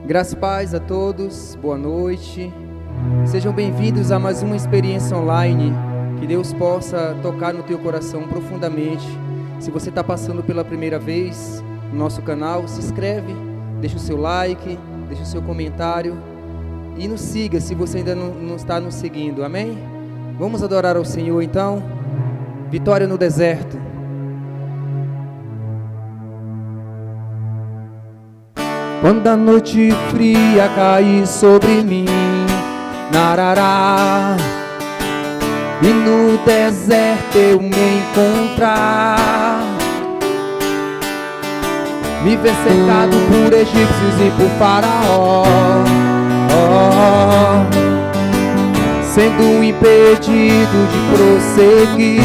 Graças e paz a todos, boa noite. Sejam bem-vindos a mais uma experiência online. Que Deus possa tocar no teu coração profundamente. Se você está passando pela primeira vez no nosso canal, se inscreve, deixa o seu like, deixa o seu comentário e nos siga se você ainda não está nos seguindo, amém? Vamos adorar ao Senhor então. Vitória no deserto. Quando a noite fria cair sobre mim, narará, e no deserto eu me encontrar, me ver cercado por egípcios e por faraó, sendo impedido de prosseguir.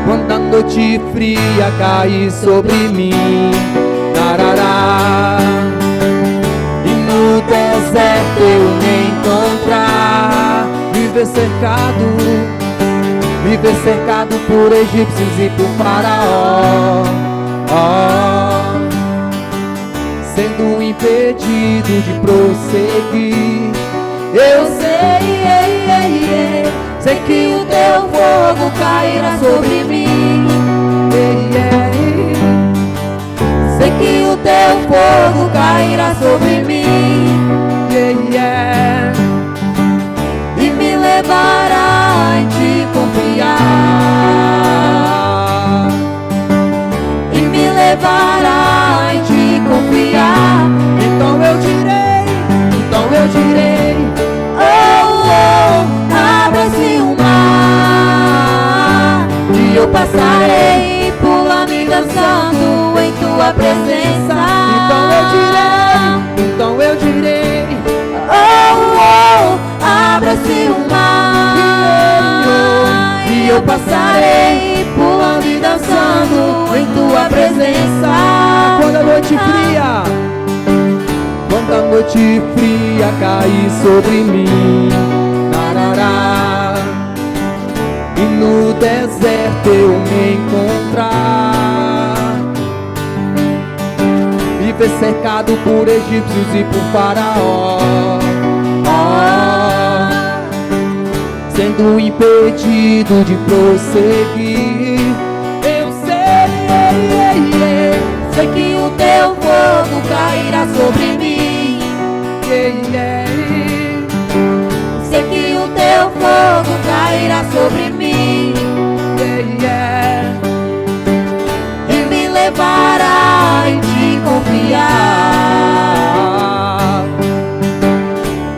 Quando a noite fria cair sobre mim, narará, e no deserto eu me encontrar, me ver cercado por egípcios e por faraó, sendo impedido de prosseguir. Eu sei que o teu fogo cairá sobre mim. Sei que o teu fogo cairá sobre mim. E me levará em te confiar. E me levará em te confiar. Então eu direi, abra-se o mar, e eu passarei pulando e dançando em tua presença. Então eu direi, abra-se o mar, e eu passarei pulando e dançando em tua presença. Quando a noite fria cair sobre mim, narará, e no deserto eu me encontrar, me ver cercado por egípcios e por faraó, sendo impedido de prosseguir. Eu sei que o teu fogo cairá sobre mim. Sei que o teu fogo cairá sobre mim. E me levará em te confiar.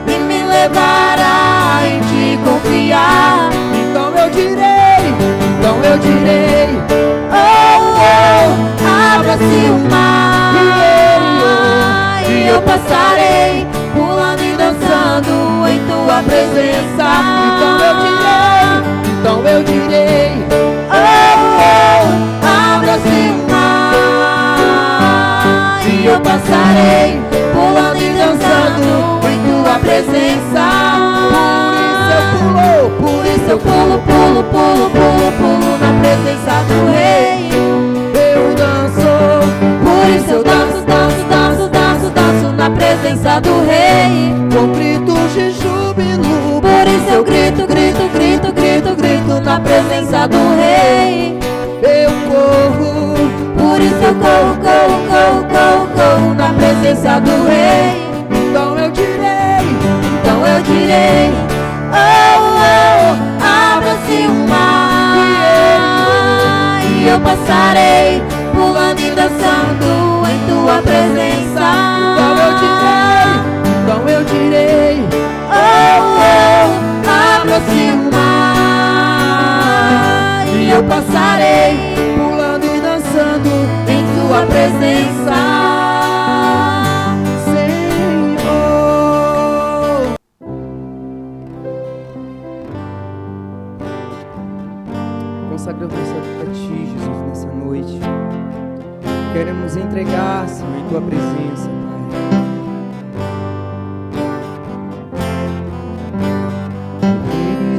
E me levará em te confiar. Então eu direi, abra-se o mar, e eu passarei pulando e dançando em tua presença. Então eu direi, abra-se o mar, e eu passarei pulando e dançando em tua presença. Por isso eu pulo na presença do Rei. Eu danço, por isso eu danço na presença do Rei. Com gritos de júbilo, por isso eu grito na presença do Rei. Eu corro, por isso eu corro na presença do Rei. Então eu direi, abra-se o mar, e eu passarei pulando e dançando em tua presença. Então eu direi, abra-se o mar, e eu passarei pulando e dançando em tua presença, Senhor. Consagramos a Ti, Jesus, nessa noite. Queremos entregar, Senhor, em tua presença, Pai.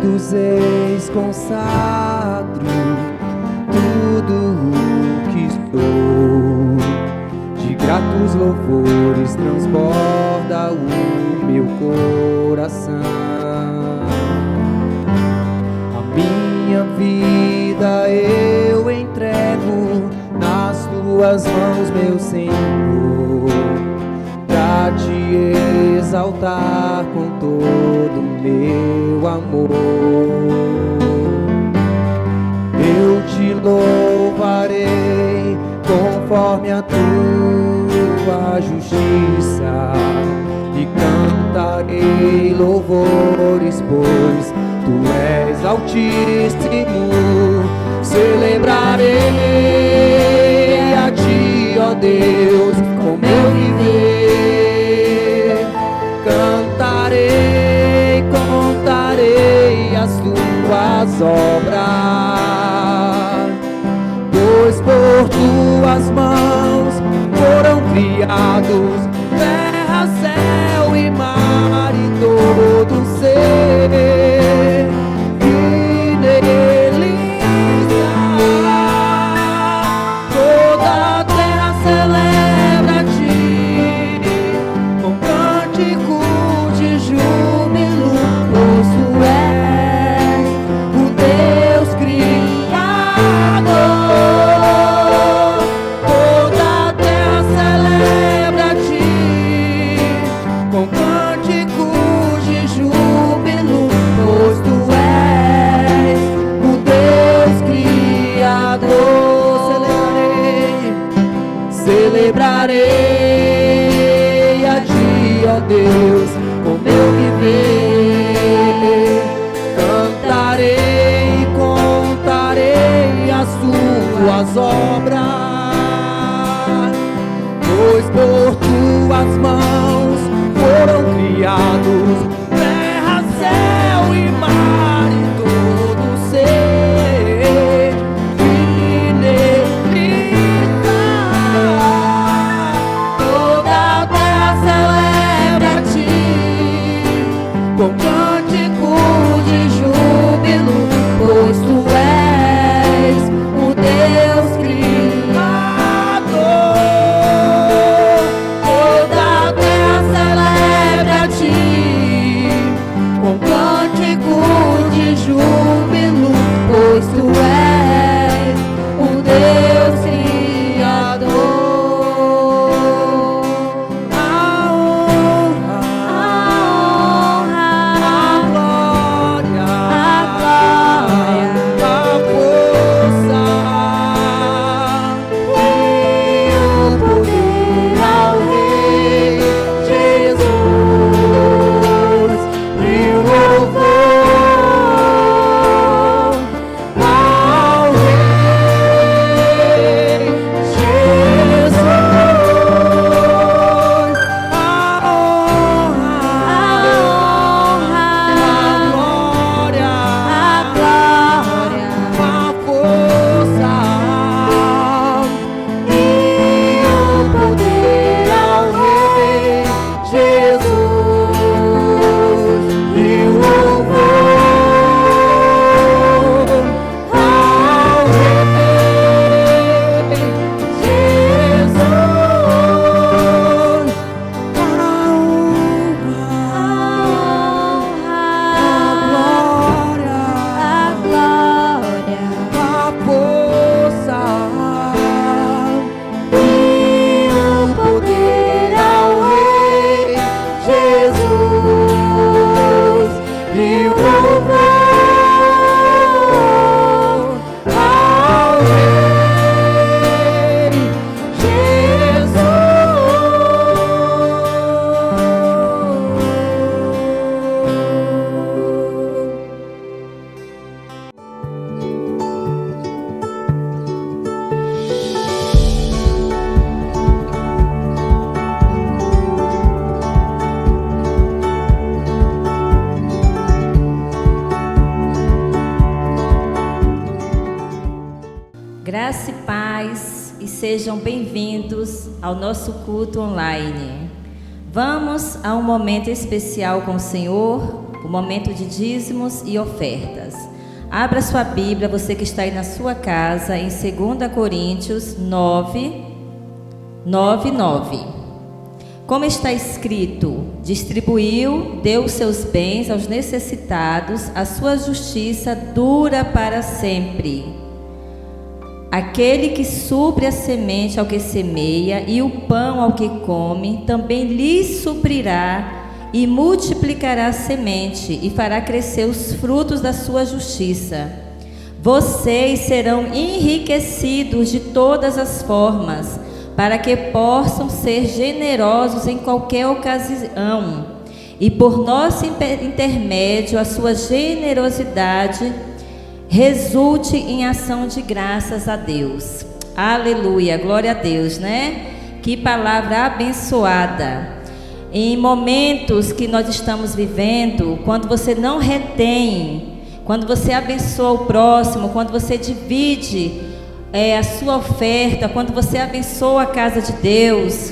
Queridos eis, consagro tudo o que sou, de teus louvores transborda o meu coração. A minha vida eu entrego nas tuas mãos, meu Senhor, pra te exaltar com todo o meu amor. Eu te louvarei conforme a tua justiça e cantarei louvores, pois tu és altíssimo. Celebrarei a ti, ó Deus, com meu viver. Cantarei, contarei as tuas obras, pois por tuas mãos foram criados terra, céu e mar e todo ser que nele está. Toda a terra celebra a ti com cântico de júbilo, pois tu és o Deus Criador. Toda a terra celebra a ti com cântico de júbilo, pois tu és o Deus Criador. Celebrarei a ti, ó Deus, com meu viver. Cantarei e contarei as tuas obras, pois por tuas mãos foram criados terra, céu e mar e todo ser que nele está. Toda a terra celebra a ti com cântico de júbilo, pois tu és o Deus Criador. Toda a terra celebra a ti com cântico de júbilo, pois tu és o Deus Criador. A honra, a glória, a força e o poder ao Rei Jesus, e o louvor ao Rei Jesus. A honra, a glória, a força e o poder ao Rei Jesus, e o louvor ao Rei Jesus. A honra, a glória, a força e o poder ao Rei Jesus, e o louvor ao Rei Graça e paz e sejam bem-vindos ao nosso culto online. Vamos a um momento especial com o Senhor, o momento de dízimos e ofertas. Abra sua Bíblia, você que está aí na sua casa, em 2 Coríntios 9, 9:9. Como está escrito: distribuiu, deu os seus bens aos necessitados, a sua justiça dura para sempre. Aquele que supre a semente ao que semeia e o pão ao que come, também lhe suprirá e multiplicará a semente e fará crescer os frutos da sua justiça. Vocês serão enriquecidos de todas as formas, para que possam ser generosos em qualquer ocasião, e por nosso intermédio a sua generosidade resulte em ação de graças a Deus. Aleluia, glória a Deus, né? Que palavra abençoada. Em momentos que nós estamos vivendo, quando você não retém, quando você abençoa o próximo, quando você divide a sua oferta, quando você abençoa a casa de Deus,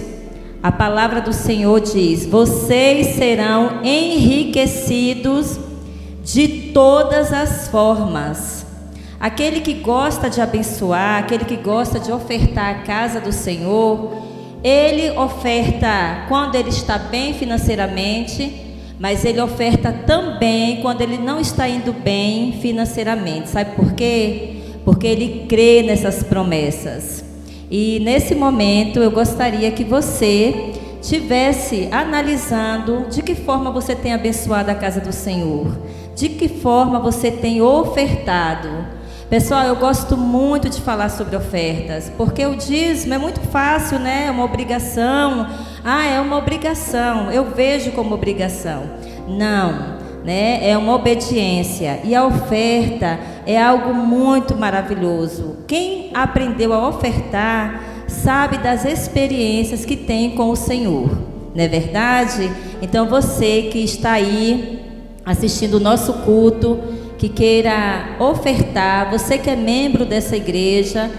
a palavra do Senhor diz: vocês serão enriquecidos de todas as formas. Aquele que gosta de abençoar, aquele que gosta de ofertar a casa do Senhor, ele oferta quando ele está bem financeiramente, mas ele oferta também quando ele não está indo bem financeiramente. Sabe por quê? Porque ele crê nessas promessas. E nesse momento eu gostaria que você estivesse analisando de que forma você tem abençoado a casa do Senhor, de que forma você tem ofertado. Pessoal, eu gosto muito de falar sobre ofertas, porque o dízimo é muito fácil, né? É uma obrigação. É uma obrigação, eu vejo como obrigação. Não, né? É uma obediência. E a oferta é algo muito maravilhoso. Quem aprendeu a ofertar sabe das experiências que tem com o Senhor, não é verdade? Então você que está aí assistindo o nosso culto, que queira ofertar, você que é membro dessa igreja,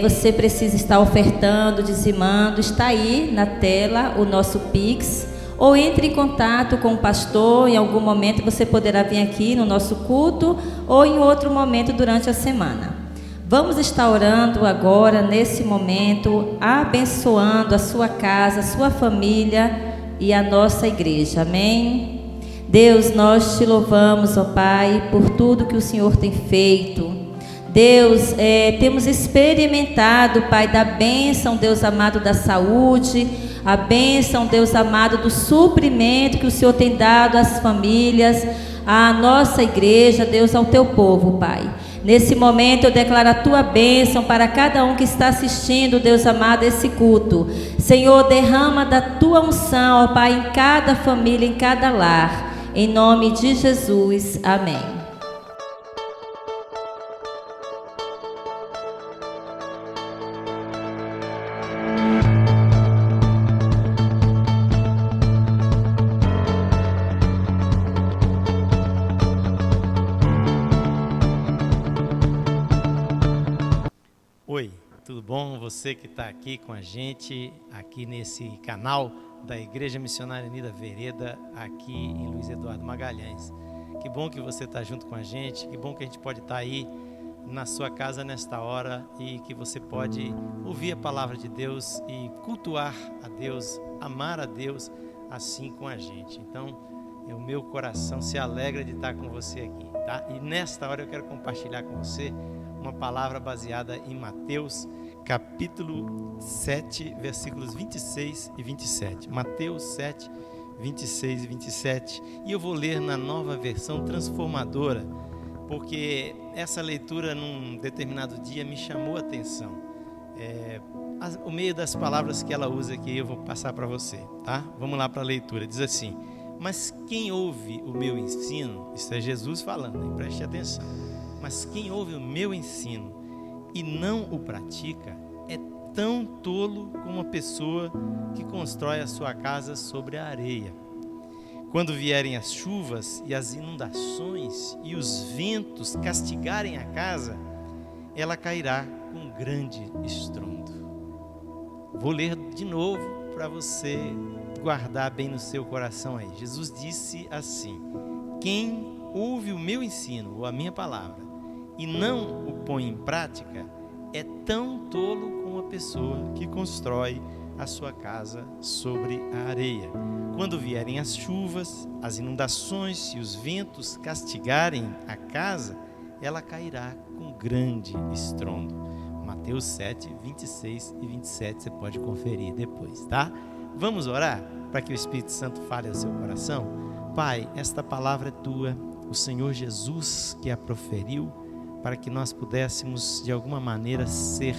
você precisa estar ofertando, dizimando. Está aí na tela o nosso Pix, ou entre em contato com o pastor. Em algum momento você poderá vir aqui no nosso culto, ou em outro momento durante a semana. Vamos estar orando agora, nesse momento, abençoando a sua casa, a sua família e a nossa igreja. Amém? Deus, nós te louvamos, ó Pai, por tudo que o Senhor tem feito. Deus, temos experimentado, Pai, da bênção, Deus amado, da saúde, a bênção, Deus amado, do suprimento que o Senhor tem dado às famílias, à nossa igreja, Deus, ao teu povo, Pai. Nesse momento eu declaro a tua bênção para cada um que está assistindo, Deus amado, esse culto. Senhor, derrama da tua unção, ó Pai, em cada família, em cada lar. Em nome de Jesus, amém. Oi, tudo bom? Você que está aqui com a gente, aqui nesse canal da Igreja Missionária Unida Vereda, aqui em Luiz Eduardo Magalhães. Que bom que você está junto com a gente, que bom que a gente pode estar aí na sua casa nesta hora e que você pode ouvir a palavra de Deus e cultuar a Deus, amar a Deus assim com a gente. Então, o meu coração se alegra de estar com você aqui, tá? E nesta hora eu quero compartilhar com você uma palavra baseada em Mateus, capítulo 7, versículos 26 e 27. Mateus 7, 26 e 27. E eu vou ler na nova versão transformadora, porque essa leitura num determinado dia me chamou a atenção. O meio das palavras que ela usa aqui eu vou passar para você, tá? Vamos lá para a leitura. Diz assim: mas quem ouve o meu ensino, isso é Jesus falando, hein? Preste atenção. Mas quem ouve o meu ensino e não o pratica é tão tolo como uma pessoa que constrói a sua casa sobre a areia. Quando vierem as chuvas e as inundações e os ventos castigarem a casa, ela cairá com grande estrondo. Vou ler de novo para você guardar bem no seu coração aí. Jesus disse assim: quem ouve o meu ensino ou a minha palavra e não o põe em prática é tão tolo como a pessoa que constrói a sua casa sobre a areia. Quando vierem as chuvas, as inundações e os ventos castigarem a casa, ela cairá com grande estrondo. Mateus 7, 26 e 27, você pode conferir depois, tá? Vamos orar para que o Espírito Santo fale ao seu coração? Pai, esta palavra é tua, o Senhor Jesus que a proferiu, para que nós pudéssemos de alguma maneira ser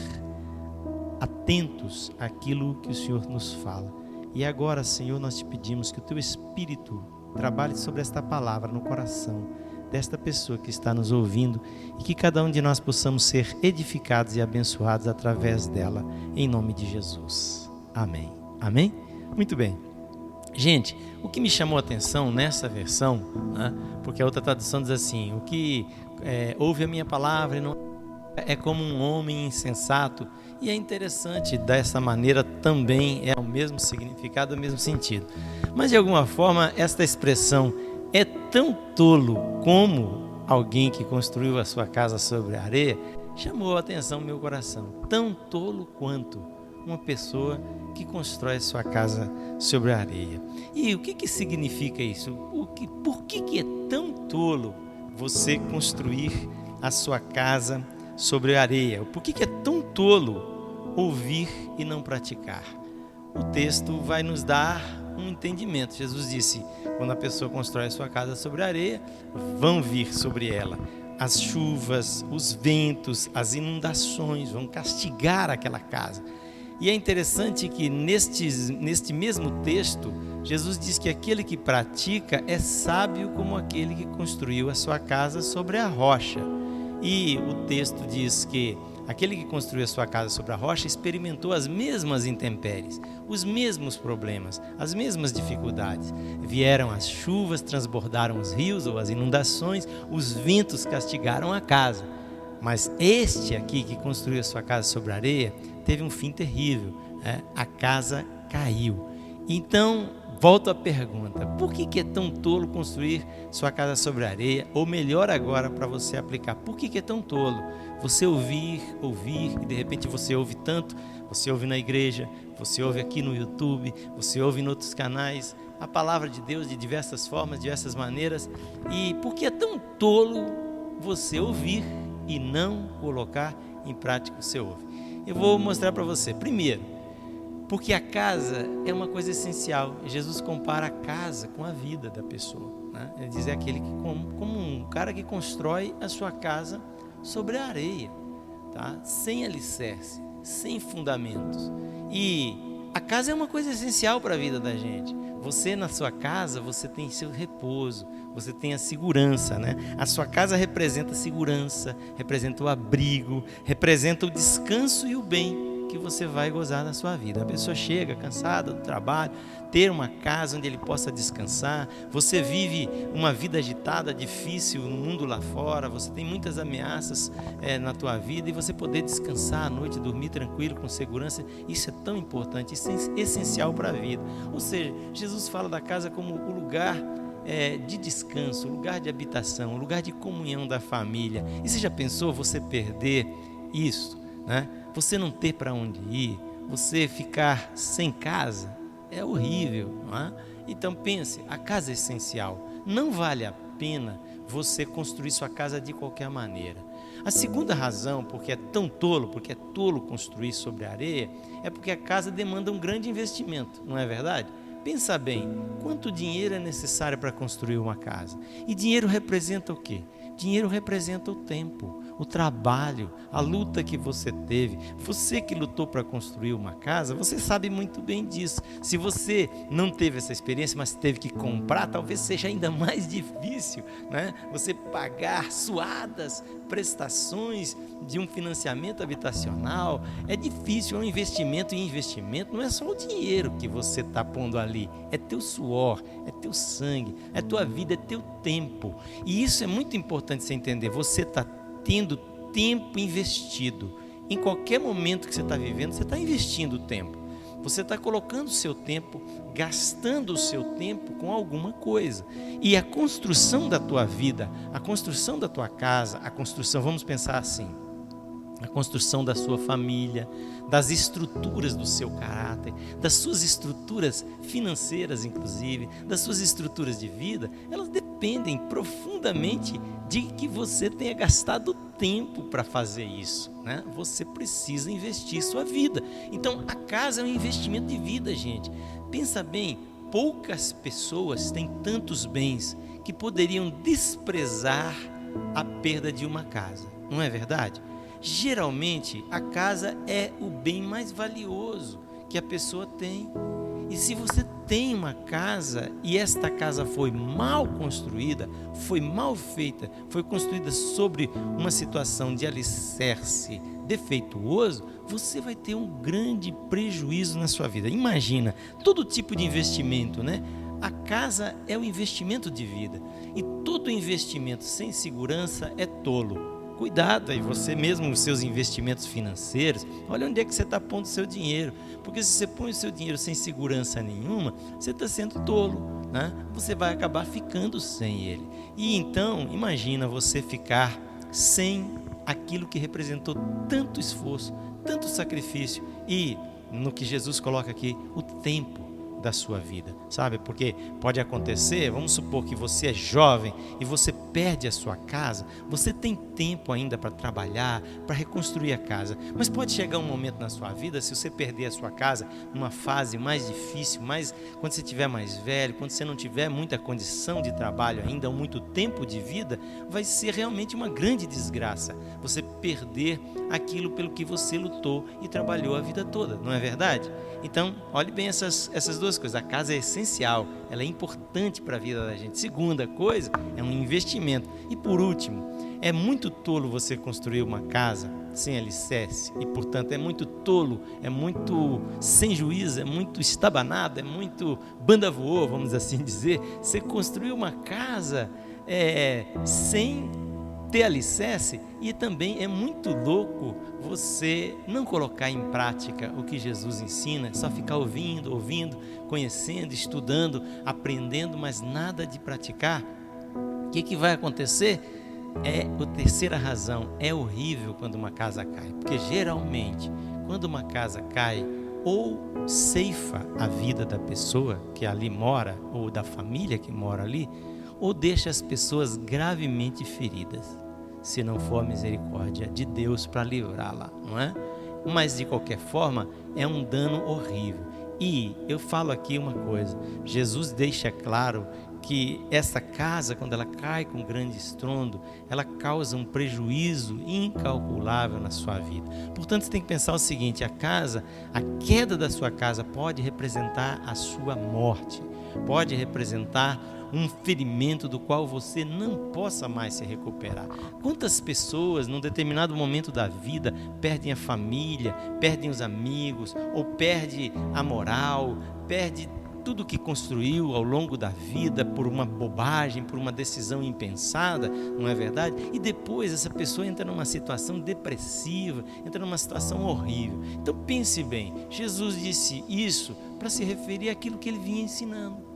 atentos àquilo que o Senhor nos fala. E agora, Senhor, nós te pedimos que o teu Espírito trabalhe sobre esta palavra no coração desta pessoa que está nos ouvindo e que cada um de nós possamos ser edificados e abençoados através dela, em nome de Jesus. Amém. Amém? Muito bem. Gente, o que me chamou a atenção nessa versão, né, porque a outra tradução diz assim: o que ouve a minha palavra e não é como um homem insensato. E é interessante, dessa maneira também é o mesmo significado, o mesmo sentido. Mas de alguma forma, esta expressão é tão tolo como alguém que construiu a sua casa sobre a areia, chamou a atenção no meu coração. Tão tolo quanto uma pessoa que constrói a sua casa sobre a areia. E o que significa isso? Por que é tão tolo você construir a sua casa sobre a areia? Por que é tão tolo ouvir e não praticar? O texto vai nos dar um entendimento. Jesus disse: quando a pessoa constrói a sua casa sobre a areia, vão vir sobre ela as chuvas, os ventos, as inundações, vão castigar aquela casa. E é interessante que neste mesmo texto, Jesus diz que aquele que pratica é sábio como aquele que construiu a sua casa sobre a rocha. E o texto diz que aquele que construiu a sua casa sobre a rocha experimentou as mesmas intempéries, os mesmos problemas, as mesmas dificuldades. Vieram as chuvas, transbordaram os rios ou as inundações, os ventos castigaram a casa. Mas este aqui que construiu a sua casa sobre a areia teve um fim terrível, né? A casa caiu. Então, volto à pergunta: por que é tão tolo construir sua casa sobre a areia? Ou melhor agora, para você aplicar, por que é tão tolo você ouvir, e de repente você ouve tanto, você ouve na igreja, você ouve aqui no YouTube, você ouve em outros canais, a palavra de Deus de diversas formas, diversas maneiras, e por que é tão tolo você ouvir e não colocar em prática o que você ouve? Eu vou mostrar para você. Primeiro, porque a casa é uma coisa essencial. Jesus compara a casa com a vida da pessoa, né? Ele diz: é aquele que, como um cara que constrói a sua casa sobre a areia, tá? Sem alicerce, sem fundamentos. E a casa é uma coisa essencial para a vida da gente. Você, na sua casa, você tem seu repouso, você tem a segurança, né? A sua casa representa a segurança, representa o abrigo, representa o descanso e o bem que você vai gozar na sua vida. A pessoa chega cansada do trabalho, ter uma casa onde ele possa descansar. Você vive uma vida agitada, difícil no mundo lá fora, você tem muitas ameaças na tua vida, e você poder descansar à noite, dormir tranquilo, com segurança, isso é tão importante, isso é essencial para a vida. Ou seja, Jesus fala da casa como o lugar de descanso, o lugar de habitação, o lugar de comunhão da família. E você já pensou você perder isso, né? Você não ter para onde ir, você ficar sem casa, é horrível, não é? Então pense, a casa é essencial. Não vale a pena você construir sua casa de qualquer maneira. A segunda razão, porque é tolo construir sobre a areia, é porque a casa demanda um grande investimento, não é verdade? Pensa bem, quanto dinheiro é necessário para construir uma casa? E dinheiro representa o quê? Dinheiro representa o tempo, o trabalho, a luta que você teve. Você que lutou para construir uma casa, você sabe muito bem disso. Se você não teve essa experiência, mas teve que comprar, talvez seja ainda mais difícil, né? Você pagar suadas prestações de um financiamento habitacional. É difícil, é um investimento, e investimento não é só o dinheiro que você está pondo ali, é teu suor, é teu sangue, é tua vida, é teu tempo. E isso é muito importante você entender. Você está tendo tempo investido. Em qualquer momento que você está vivendo, você está investindo tempo. Você está colocando o seu tempo, gastando o seu tempo com alguma coisa. E a construção da tua vida, a construção da tua casa, vamos pensar assim, a construção da sua família, das estruturas do seu caráter, das suas estruturas financeiras, inclusive, das suas estruturas de vida, elas dependem profundamente de que você tenha gastado tempo para fazer isso, né? Você precisa investir sua vida. Então, a casa é um investimento de vida, gente. Pensa bem, poucas pessoas têm tantos bens que poderiam desprezar a perda de uma casa, não é verdade? Geralmente, a casa é o bem mais valioso que a pessoa tem. E se você tem uma casa e esta casa foi mal construída, foi mal feita, foi construída sobre uma situação de alicerce defeituoso, você vai ter um grande prejuízo na sua vida. Imagina, todo tipo de investimento, né? A casa é o investimento de vida. E todo investimento sem segurança é tolo. Cuidado aí, você mesmo, os seus investimentos financeiros, olha onde é que você está pondo o seu dinheiro, porque se você põe o seu dinheiro sem segurança nenhuma, você está sendo tolo, né? Você vai acabar ficando sem ele. E então, imagina você ficar sem aquilo que representou tanto esforço, tanto sacrifício e, no que Jesus coloca aqui, o tempo da sua vida, sabe? Porque pode acontecer, vamos supor que você é jovem e você perde a sua casa, você tem tempo ainda para trabalhar, para reconstruir a casa, mas pode chegar um momento na sua vida, se você perder a sua casa numa fase mais difícil, quando você estiver mais velho, quando você não tiver muita condição de trabalho ainda, ou muito tempo de vida, vai ser realmente uma grande desgraça, você perder aquilo pelo que você lutou e trabalhou a vida toda, não é verdade? Então, olhe bem essas duas coisas. A casa é essencial, ela é importante para a vida da gente. Segunda coisa, é um investimento. E por último, é muito tolo você construir uma casa sem alicerce. E, portanto, é muito tolo, é muito sem juízo, é muito estabanado, é muito banda voou, vamos assim dizer. Você construir uma casa sem ter alicerce, e também é muito louco você não colocar em prática o que Jesus ensina, só ficar ouvindo, conhecendo, estudando, aprendendo, mas nada de praticar. O que vai acontecer? A terceira razão, é horrível quando uma casa cai, porque geralmente quando uma casa cai, ou ceifa a vida da pessoa que ali mora, ou da família que mora ali, ou deixa as pessoas gravemente feridas, se não for a misericórdia de Deus para livrá-la, não é? Mas de qualquer forma, é um dano horrível. E eu falo aqui uma coisa, Jesus deixa claro que essa casa, quando ela cai com grande estrondo, ela causa um prejuízo incalculável na sua vida. Portanto, você tem que pensar o seguinte, a queda da sua casa pode representar a sua morte, pode representar um ferimento do qual você não possa mais se recuperar. Quantas pessoas, num determinado momento da vida, perdem a família, perdem os amigos, ou perde a moral, perde tudo que construiu ao longo da vida por uma bobagem, por uma decisão impensada, não é verdade? E depois essa pessoa entra numa situação depressiva, entra numa situação horrível. Então pense bem, Jesus disse isso para se referir àquilo que ele vinha ensinando.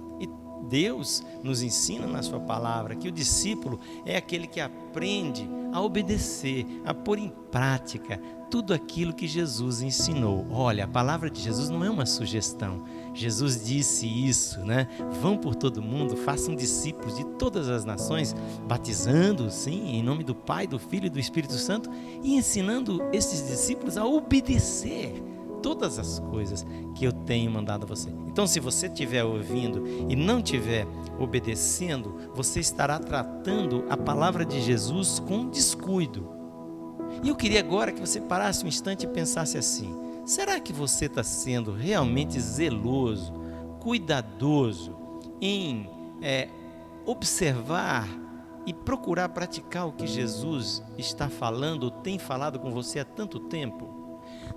Deus nos ensina na sua palavra que o discípulo é aquele que aprende a obedecer, a pôr em prática tudo aquilo que Jesus ensinou. Olha, a palavra de Jesus não é uma sugestão. Jesus disse isso, né? Vão por todo mundo, façam discípulos de todas as nações, batizando-os, sim, em nome do Pai, do Filho e do Espírito Santo, e ensinando esses discípulos a obedecer todas as coisas que eu tenho mandado a você. Então, se você estiver ouvindo e não estiver obedecendo, você estará tratando a palavra de Jesus com descuido. E eu queria agora que você parasse um instante e pensasse assim: será que você está sendo realmente zeloso, cuidadoso em observar e procurar praticar o que Jesus está falando ou tem falado com você há tanto tempo?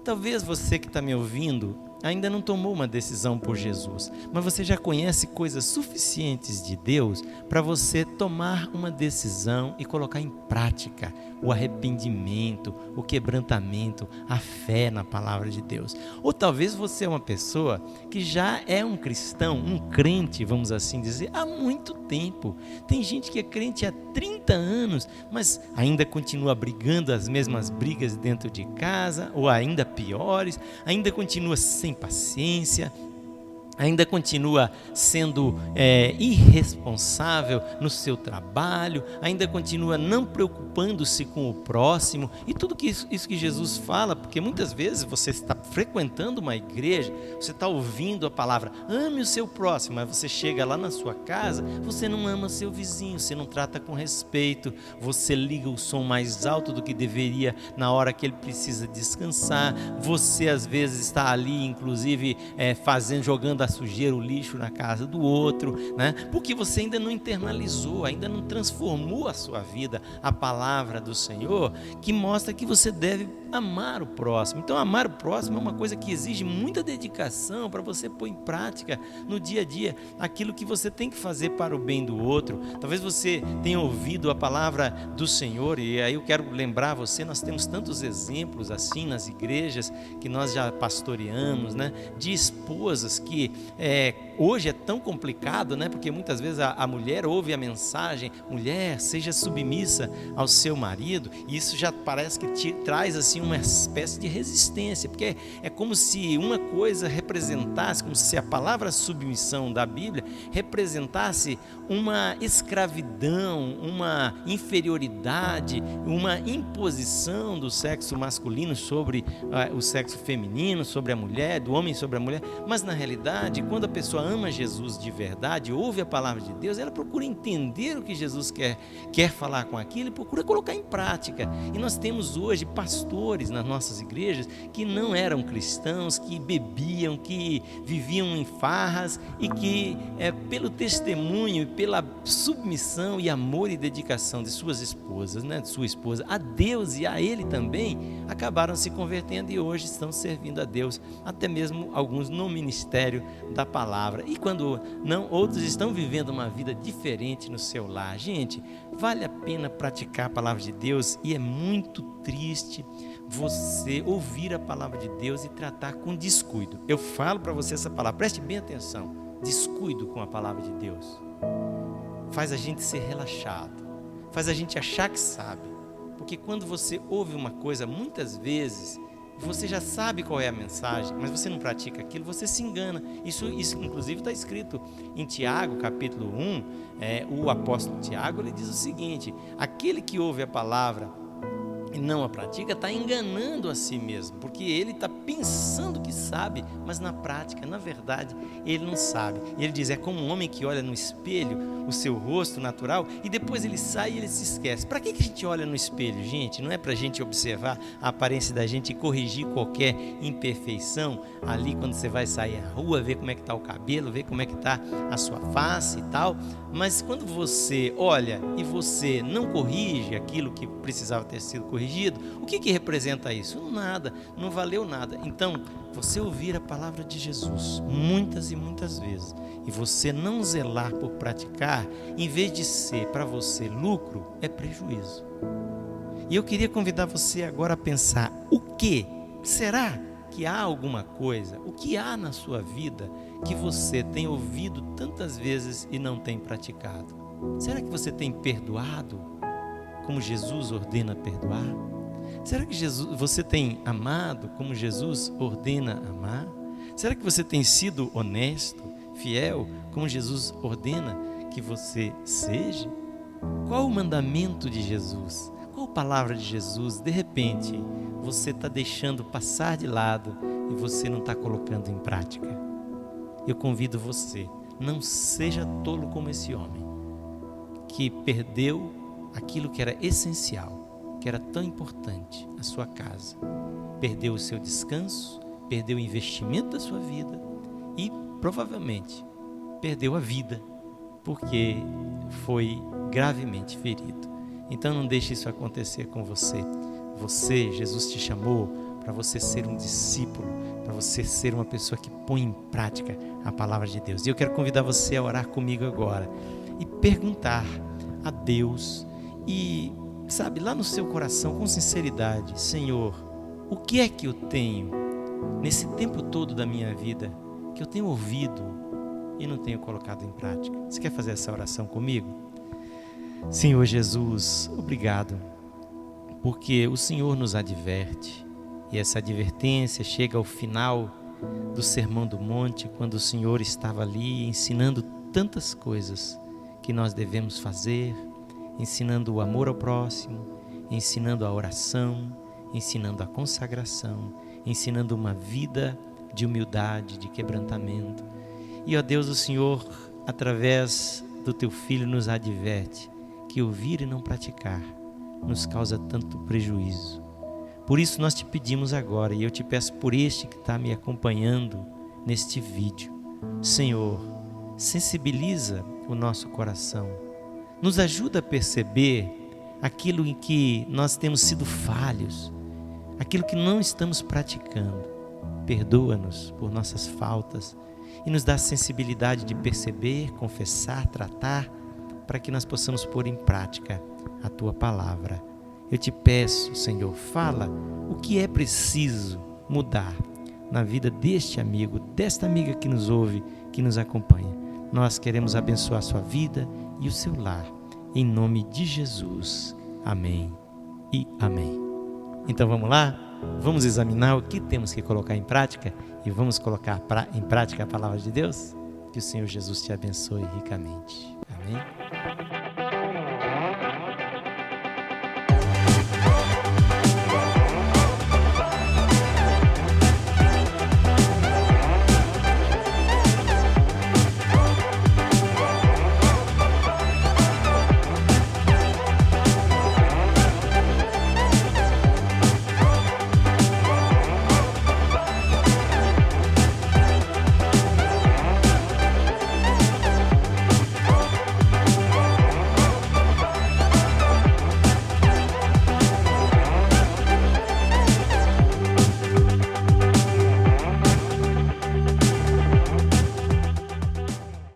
Talvez você que está me ouvindo ainda não tomou uma decisão por Jesus, mas você já conhece coisas suficientes de Deus para você tomar uma decisão e colocar em prática o arrependimento, o quebrantamento, a fé na palavra de Deus. Ou talvez você é uma pessoa que já é um cristão, um crente, vamos assim dizer, há muito tempo. Tem gente que é crente há 30 anos, mas ainda continua brigando as mesmas brigas dentro de casa, ou ainda piores, ainda continua sem paciência, ainda continua sendo irresponsável no seu trabalho, ainda continua não preocupando-se com o próximo, e tudo isso que Jesus fala, porque muitas vezes você está frequentando uma igreja, você está ouvindo a palavra, ame o seu próximo, mas você chega lá na sua casa, você não ama seu vizinho, você não trata com respeito, você liga o som mais alto do que deveria na hora que ele precisa descansar, você às vezes está ali, inclusive, jogando a sujeira, o lixo na casa do outro, né? Porque você ainda não internalizou, ainda não transformou a sua vida, a palavra do Senhor, que mostra que você deve amar o próximo. Então, amar o próximo é uma coisa que exige muita dedicação para você pôr em prática no dia a dia aquilo que você tem que fazer para o bem do outro. Talvez você tenha ouvido a palavra do Senhor, e aí eu quero lembrar você, nós temos tantos exemplos assim nas igrejas que nós já pastoreamos, né? De esposas que hoje é tão complicado, né? Porque muitas vezes a mulher ouve a mensagem, mulher, seja submissa ao seu marido, e isso já parece que traz assim uma espécie de resistência, porque é como se uma coisa representasse, como se a palavra submissão da Bíblia representasse uma escravidão, uma inferioridade, uma imposição do sexo masculino sobre o sexo feminino, sobre a mulher, do homem sobre a mulher. Mas na realidade, quando a pessoa ama Jesus de verdade, ouve a palavra de Deus, ela procura entender o que Jesus quer falar com aquilo e procura colocar em prática. E nós temos hoje pastores nas nossas igrejas que não eram cristãos, que bebiam, que viviam em farras e que pelo testemunho, pela submissão e amor e dedicação de suas esposas, né, de sua esposa a Deus e a ele também, acabaram se convertendo e hoje estão servindo a Deus, até mesmo alguns no ministério da palavra. E quando não, outros estão vivendo uma vida diferente no seu lar. Gente, vale a pena praticar a palavra de Deus, e é muito triste você ouvir a palavra de Deus e tratar com descuido. Eu falo para você essa palavra, preste bem atenção. Descuido com a palavra de Deus faz a gente ser relaxado, faz a gente achar que sabe, porque quando você ouve uma coisa, muitas vezes você já sabe qual é a mensagem, mas você não pratica aquilo, você se engana. Isso inclusive está escrito em Tiago, capítulo 1, o apóstolo Tiago, ele diz o seguinte: aquele que ouve a palavra e não a pratica, está enganando a si mesmo, porque ele está pensando que sabe, mas na prática, na verdade, ele não sabe. E ele diz, é como um homem que olha no espelho o seu rosto natural e depois ele sai e ele se esquece. Para que a gente olha no espelho, gente? Não é para a gente observar a aparência da gente e corrigir qualquer imperfeição ali quando você vai sair à rua, ver como é que está o cabelo, ver como é que está a sua face e tal. Mas quando você olha e você não corrige aquilo que precisava ter sido corrigido, o que representa isso? Nada, não valeu nada. Então, você ouvir a palavra de Jesus muitas e muitas vezes e você não zelar por praticar, em vez de ser para você lucro, é prejuízo. E eu queria convidar você agora a pensar, o que? Será que há alguma coisa, o que há na sua vida que você tem ouvido tantas vezes e não tem praticado? Será que você tem perdoado como Jesus ordena perdoar? Será que você tem amado como Jesus ordena amar? Será que você tem sido honesto, fiel, como Jesus ordena que você seja? Qual o mandamento de Jesus? Qual a palavra de Jesus? De repente, você está deixando passar de lado e você não está colocando em prática. Eu convido você, não seja tolo como esse homem, que perdeu aquilo que era essencial, que era tão importante, a sua casa. Perdeu o seu descanso, perdeu o investimento da sua vida e provavelmente perdeu a vida, porque foi gravemente ferido. Então não deixe isso acontecer com você. Jesus te chamou para você ser um discípulo para você ser uma pessoa que põe em prática a palavra de Deus. E eu quero convidar você a orar comigo agora e perguntar a Deus e, sabe, lá no seu coração, com sinceridade: Senhor, o que é que eu tenho nesse tempo todo da minha vida que eu tenho ouvido e não tenho colocado em prática? Você quer fazer essa oração comigo? Senhor Jesus, obrigado, porque o Senhor nos adverte, e essa advertência chega ao final do Sermão do Monte, quando o Senhor estava ali ensinando tantas coisas que nós devemos fazer, ensinando o amor ao próximo, ensinando a oração, ensinando a consagração, ensinando uma vida de humildade, de quebrantamento. E, ó Deus, o Senhor, através do Teu Filho, nos adverte que ouvir e não praticar nos causa tanto prejuízo. Por isso nós te pedimos agora, e eu te peço por este que está me acompanhando neste vídeo: Senhor, sensibiliza o nosso coração, nos ajuda a perceber aquilo em que nós temos sido falhos, aquilo que não estamos praticando. Perdoa-nos por nossas faltas e nos dá a sensibilidade de perceber, confessar, tratar, para que nós possamos pôr em prática a Tua palavra. Eu te peço, Senhor, fala o que é preciso mudar na vida deste amigo, desta amiga que nos ouve, que nos acompanha. Nós queremos abençoar a sua vida e o seu lar, em nome de Jesus. Amém e amém. Então vamos lá? Vamos examinar o que temos que colocar em prática e vamos colocar em prática a palavra de Deus? Que o Senhor Jesus te abençoe ricamente. Amém?